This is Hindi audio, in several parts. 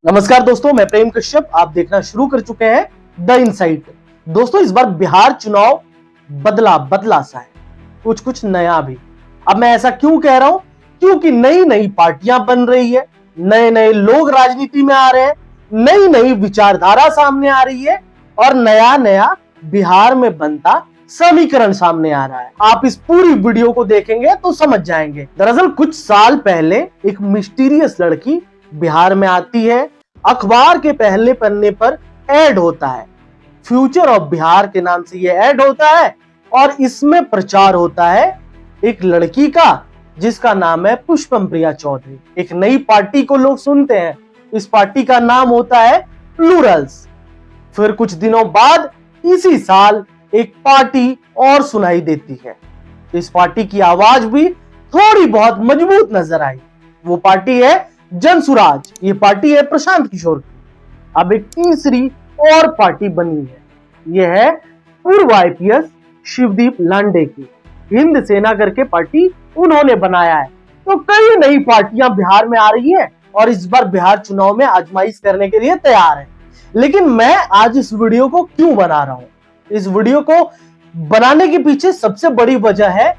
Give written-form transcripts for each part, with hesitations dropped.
नमस्कार दोस्तों, मैं प्रेम कश्यप। आप देखना शुरू कर चुके हैं द इनसाइट। दोस्तों, इस बार बिहार चुनाव बदला बदला सा है, कुछ कुछ नया भी। अब मैं ऐसा क्यों कह रहा हूं? क्योंकि नई नई पार्टियां बन रही है, नए नए लोग राजनीति में आ रहे हैं, नई नई विचारधारा सामने आ रही है और नया नया बिहार में बनता समीकरण सामने आ रहा है। आप इस पूरी वीडियो को देखेंगे तो समझ जाएंगे। दरअसल कुछ साल पहले एक मिस्टीरियस लड़की बिहार में आती है, अखबार के पहले पन्ने पर ऐड होता है, फ्यूचर ऑफ बिहार के नाम से यह ऐड होता है और इसमें प्रचार होता है एक लड़की का जिसका नाम है पुष्पम प्रिया चौधरी। एक नई पार्टी को लोग सुनते हैं, इस पार्टी का नाम होता है प्लूरल्स। फिर कुछ दिनों बाद इसी साल एक पार्टी और सुनाई देती है। इस पार्टी की आवाज भी थोड़ी बहुत मजबूत नजर आई। वो पार्टी है जनसुराज। ये पार्टी है प्रशांत किशोर की। अब एक तीसरी और पार्टी बनी है, यह है पूर्व आईपीएस शिवदीप लांडे की। हिंद सेना करके पार्टी उन्होंने बनाया है। तो कई नई पार्टियां बिहार में आ रही है और इस बार बिहार चुनाव में आजमाइश करने के लिए तैयार है। लेकिन मैं आज इस वीडियो को क्यों बना रहा हूं? इस वीडियो को बनाने के पीछे सबसे बड़ी वजह है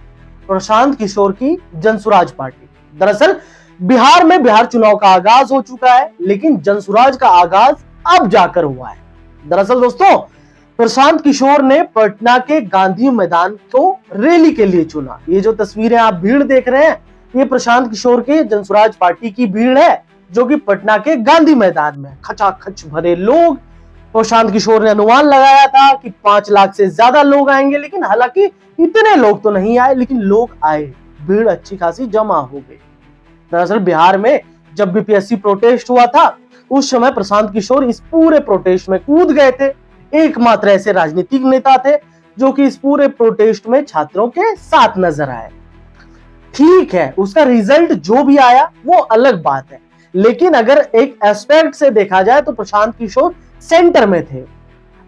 प्रशांत किशोर की जनसुराज पार्टी। दरअसल बिहार में बिहार चुनाव का आगाज हो चुका है, लेकिन जनसुराज का आगाज अब जाकर हुआ है। दरअसल दोस्तों, प्रशांत किशोर ने पटना के गांधी मैदान को रैली के लिए चुना। ये जो तस्वीरें आप भीड़ देख रहे हैं, ये प्रशांत किशोर के जनसुराज पार्टी की भीड़ है, जो कि पटना के गांधी मैदान में खचाखच भरे लोग। प्रशांत किशोर ने अनुमान लगाया था कि 5 लाख से ज्यादा लोग आएंगे, लेकिन हालांकि इतने लोग तो नहीं आए, लेकिन लोग आए, भीड़ अच्छी खासी जमा हो गई। दरअसल बिहार में जब बीपीएससी प्रोटेस्ट हुआ था, उस समय प्रशांत किशोर इस पूरे प्रोटेस्ट में कूद गए थे। एकमात्र ऐसे राजनीतिक नेता थे जो कि इस पूरे प्रोटेस्ट में छात्रों के साथ नजर आए। ठीक है, उसका रिजल्ट जो भी आया वो अलग बात है, लेकिन अगर एक एस्पेक्ट से देखा जाए तो प्रशांत किशोर सेंटर में थे।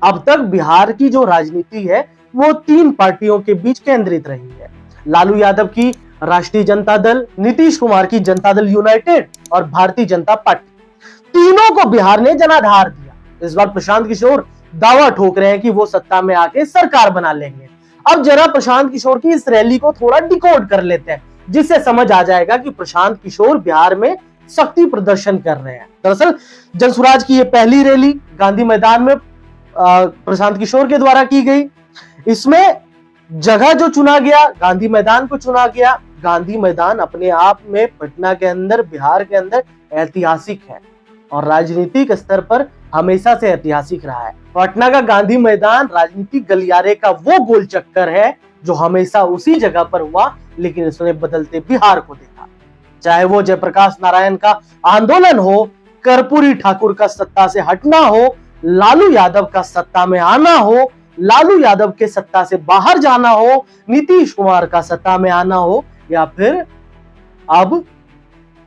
अब तक बिहार की जो राजनीति है वो 3 पार्टियों के बीच केंद्रित रही है। लालू यादव की राष्ट्रीय जनता दल, नीतीश कुमार की जनता दल यूनाइटेड और भारतीय जनता पार्टी, तीनों को बिहार ने जनाधार दिया। इस बार प्रशांत किशोर दावा ठोक रहे हैं कि वो सत्ता में आके सरकार बना लेंगे। अब जरा प्रशांत किशोर की इस रैली को थोड़ा डिकोड कर लेते हैं, जिससे समझ आ जाएगा कि प्रशांत किशोर बिहार में शक्ति प्रदर्शन कर रहे हैं। दरअसल जनसुराज की ये पहली रैली गांधी मैदान में प्रशांत किशोर के द्वारा की गई। इसमें जगह जो चुना गया, गांधी मैदान को चुना गया। गांधी मैदान अपने आप में पटना के अंदर, बिहार के अंदर ऐतिहासिक है और राजनीतिक स्तर पर हमेशा से ऐतिहासिक रहा है। पटना का गांधी मैदान राजनीतिक गलियारे का वो गोल चक्कर है जो हमेशा उसी जगह पर हुआ, लेकिन इसने बदलते बिहार को देखा। चाहे वो जयप्रकाश नारायण का आंदोलन हो, कर्पूरी ठाकुर का सत्ता से हटना हो, लालू यादव का सत्ता में आना हो, लालू यादव के सत्ता से बाहर जाना हो, नीतीश कुमार का सत्ता में आना हो, या फिर अब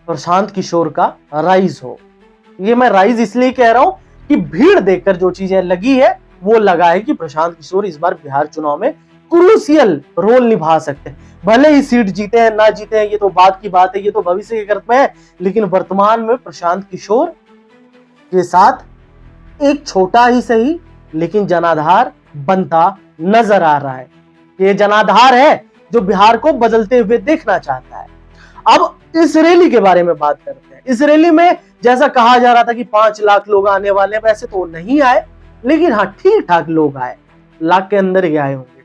प्रशांत किशोर का राइज हो। ये मैं राइज इसलिए कह रहा हूं कि भीड़ देखकर जो चीजें लगी है वो लगा है कि प्रशांत किशोर इस बार बिहार चुनाव में क्रूशियल रोल निभा सकते हैं। भले ही सीट जीते हैं ना जीते हैं, ये तो बात की बात है, ये तो भविष्य के कर्म है, लेकिन वर्तमान में प्रशांत किशोर के साथ एक छोटा ही सही लेकिन जनाधार बनता नजर आ रहा है। ये जनाधार है जो बिहार को बदलते हुए देखना चाहता है। अब इस रैली के बारे में बात करते हैं। इस रैली में जैसा कहा जा रहा था कि 5 लाख लोग आने वाले, वैसे तो नहीं आए, लेकिन हाँ ठीक ठाक लोग आए, लाख के अंदर ही आए होंगे।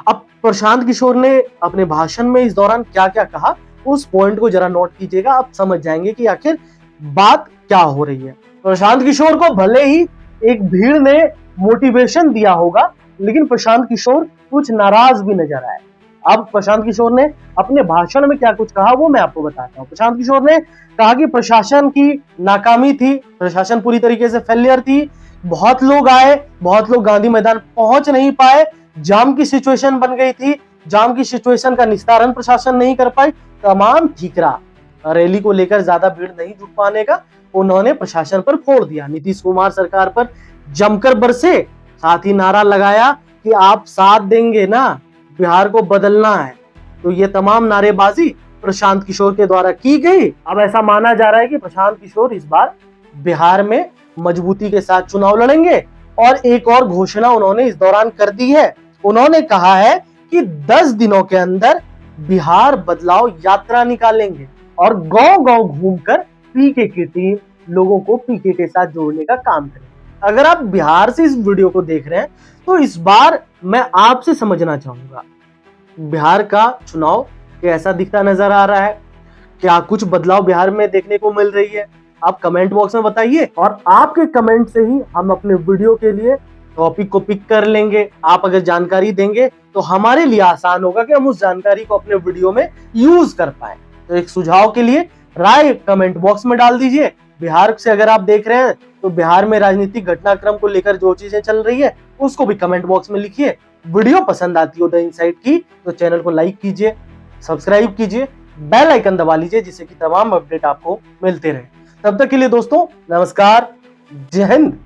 अब प्रशांत किशोर ने अपने भाषण में इस दौरान क्या क्या कहा, उस पॉइंट को जरा नोट कीजिएगा। आप समझ जाएंगे कि आखिर बात क्या हो रही है। प्रशांत किशोर को भले ही एक भीड़ ने मोटिवेशन दिया होगा, लेकिन प्रशांत किशोर कुछ नाराज भी नजर आए। अब प्रशांत किशोर ने अपने भाषण में क्या कुछ कहा वो मैं आपको बताता हूँ। प्रशांत किशोर ने कहा कि प्रशासन की नाकामी थी, प्रशासन पूरी तरीके से फेलियर थी, बहुत लोग आए, बहुत लोग गांधी मैदान पहुंच नहीं पाए, जाम की सिचुएशन बन गई थी, जाम की सिचुएशन का निस्तारण प्रशासन नहीं कर पाई, तमाम ठीकरा। रैली को लेकर ज्यादा भीड़ नहीं जुट पाने का उन्होंने प्रशासन पर फोड़ दिया। नीतीश कुमार सरकार पर जमकर बरसे, साथ ही नारा लगाया कि आप साथ देंगे ना, बिहार को बदलना है। तो ये तमाम नारेबाजी प्रशांत किशोर के द्वारा की गई। अब ऐसा माना जा रहा है कि प्रशांत किशोर इस बार बिहार में मजबूती के साथ चुनाव लड़ेंगे। और एक और घोषणा उन्होंने इस दौरान कर दी है। उन्होंने कहा है कि 10 दिनों के अंदर बिहार बदलाव यात्रा निकालेंगे और गांव-गांव घूमकर पीके की टीम लोगों को पीके के साथ जोड़ने का काम करेगी। अगर आप बिहार से इस वीडियो को देख रहे हैं तो इस बार मैं आपसे समझना चाहूंगा, बिहार का चुनाव कैसा दिखता नजर आ रहा है? क्या कुछ बदलाव बिहार में देखने को मिल रही है? आप कमेंट बॉक्स में बताइए और आपके कमेंट से ही हम अपने वीडियो के लिए टॉपिक को पिक कर लेंगे। आप अगर जानकारी देंगे तो हमारे लिए आसान होगा कि हम उस जानकारी को अपने वीडियो में यूज कर पाए। तो एक सुझाव के लिए राय कमेंट बॉक्स में डाल दीजिए। बिहार से अगर आप देख रहे हैं तो बिहार में राजनीतिक घटनाक्रम को लेकर जो चीजें चल रही है उसको भी कमेंट बॉक्स में लिखिए। वीडियो पसंद आती हो द इनसाइट की तो चैनल को लाइक कीजिए, सब्सक्राइब कीजिए, बेल आइकन दबा लीजिए जिससे कि तमाम अपडेट आपको मिलते रहे। तब तक के लिए दोस्तों नमस्कार, जय हिंद।